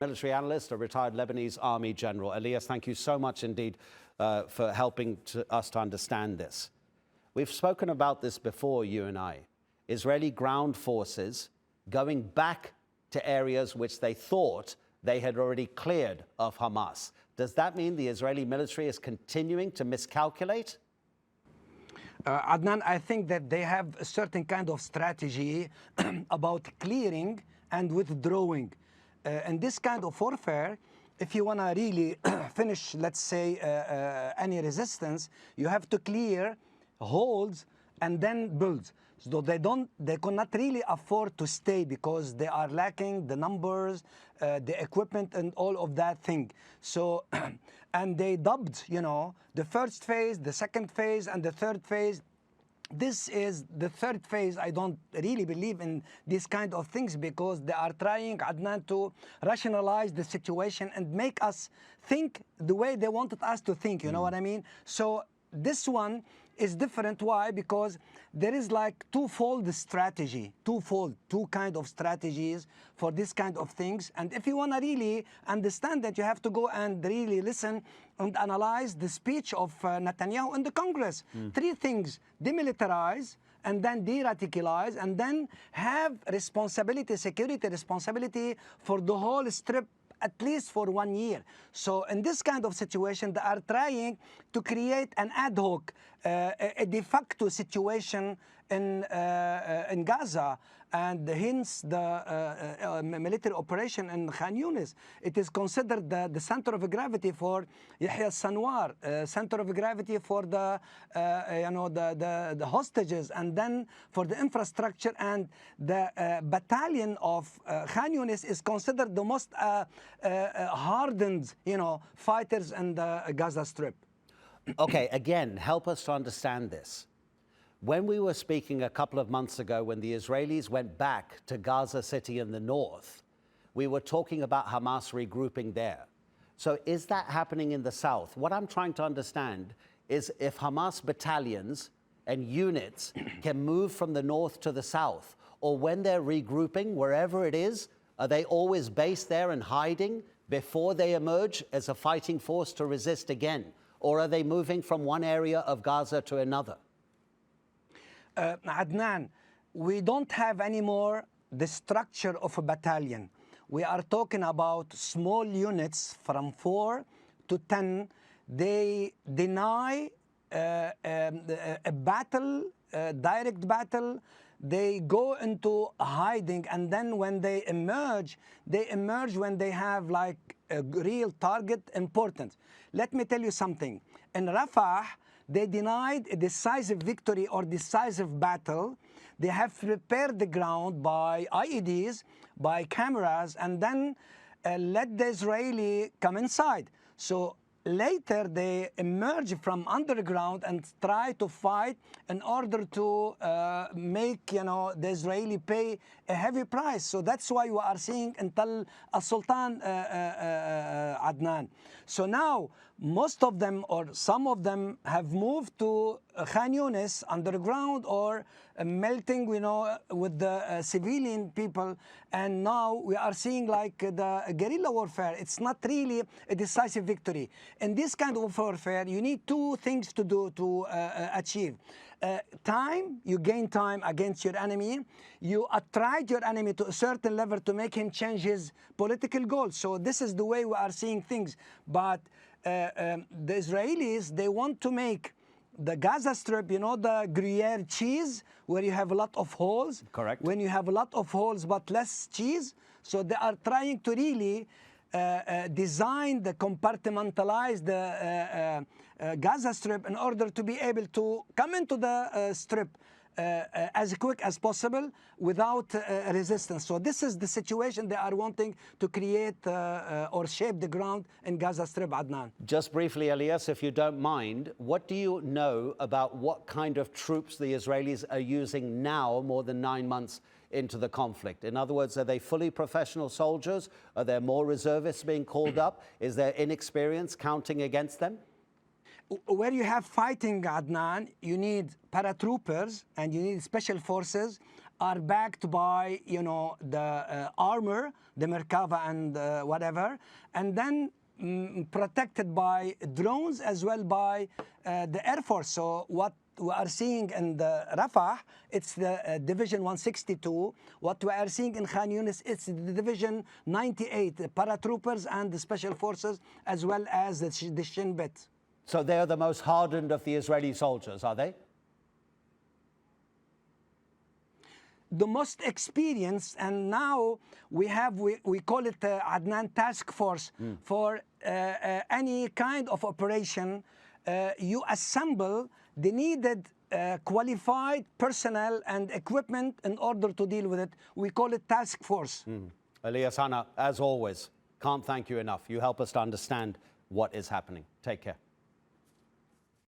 military analyst, a retired Lebanese army general. Elias, thank you so much indeed for helping us to understand this. We've spoken about this before, you and I. Israeli ground forces going back to areas which they thought they had already cleared of Hamas. Does that mean the Israeli military is continuing to miscalculate? Adnan, I think that they have a certain kind of strategy about clearing and withdrawing. And this kind of warfare, if you want to really finish, let's say, any resistance, you have to clear, hold, and then build. So they cannot really afford to stay because they are lacking the numbers, the equipment, and all of that thing. So, and they dubbed, the first phase, the second phase, and the third phase. This is the third phase. I don't really believe in these kind of things because they are trying, Adnan, to rationalize the situation and make us think the way they wanted us to think, you know what I mean? So this one is different. Why? Because there is like two kind of strategies for this kind of things. And if you want to really understand that, you have to go and really listen and analyze the speech of Netanyahu in the Congress. Three things: demilitarize, and then de-radicalize, and then have responsibility, security responsibility for the whole strip, at least for 1 year. So in this kind of situation, they are trying to create an ad hoc, a de facto situation in Gaza, and hence the military operation in Khan Younis. It is considered the center of gravity for Yahya Sinwar, center of gravity for the hostages, and then for the infrastructure. And the battalion of Khan Younis is considered the most hardened, fighters in the Gaza Strip. Okay, again, help us to understand this. When we were speaking a couple of months ago, when the Israelis went back to Gaza City in the north, we were talking about Hamas regrouping there. So is that happening in the south? What I'm trying to understand is if Hamas battalions and units can move from the north to the south, or when they're regrouping, wherever it is, are they always based there and hiding before they emerge as a fighting force to resist again? Or are they moving from one area of Gaza to another? Adnan, we don't have anymore the structure of a battalion. We are talking about small units from 4 to 10. They deny a battle, direct battle. They go into hiding, and then when they emerge when they have like a real target important. Let me tell you something. In Rafah, they denied a decisive victory or decisive battle. They have prepared the ground by IEDs, by cameras, and then let the Israeli come inside. So later they emerge from underground and try to fight in order to make the Israeli pay a heavy price. So that's why you are seeing until Sultan Adnan. So now most of them or some of them have moved to Khan Younis underground or melting, with the civilian people. And now we are seeing like the guerrilla warfare. It's not really a decisive victory. In this kind of warfare, you need two things to do to achieve. Time, you gain time against your enemy. You attract your enemy to a certain level to make him change his political goals. So this is the way we are seeing things. But the Israelis, they want to make the Gaza Strip, the Gruyere cheese, where you have a lot of holes. Correct. When you have a lot of holes but less cheese. So they are trying to really design the compartmentalize the Gaza Strip in order to be able to come into the strip as quick as possible without resistance. So this is the situation they are wanting to create or shape the ground in Gaza Strip, Adnan. Just briefly, Elias, if you don't mind, what do you know about what kind of troops the Israelis are using now, more than 9 months into the conflict? In other words, are they fully professional soldiers? Are there more reservists being called up? Is there inexperience counting against them? Where you have fighting, Adnan, you need paratroopers and you need special forces are backed by, the armor, the Merkava and whatever, and then protected by drones as well by the Air Force. So what we are seeing in the Rafah, it's the Division 162. What we are seeing in Khan Younis, it's the Division 98, the paratroopers and the special forces, as well as the Shin Bet. So they are the most hardened of the Israeli soldiers, are they? The most experienced, and now we call it Adnan Task Force. For any kind of operation, you assemble the needed qualified personnel and equipment in order to deal with it. We call it Task Force. Elias, Hanna, as always, can't thank you enough. You help us to understand what is happening. Take care.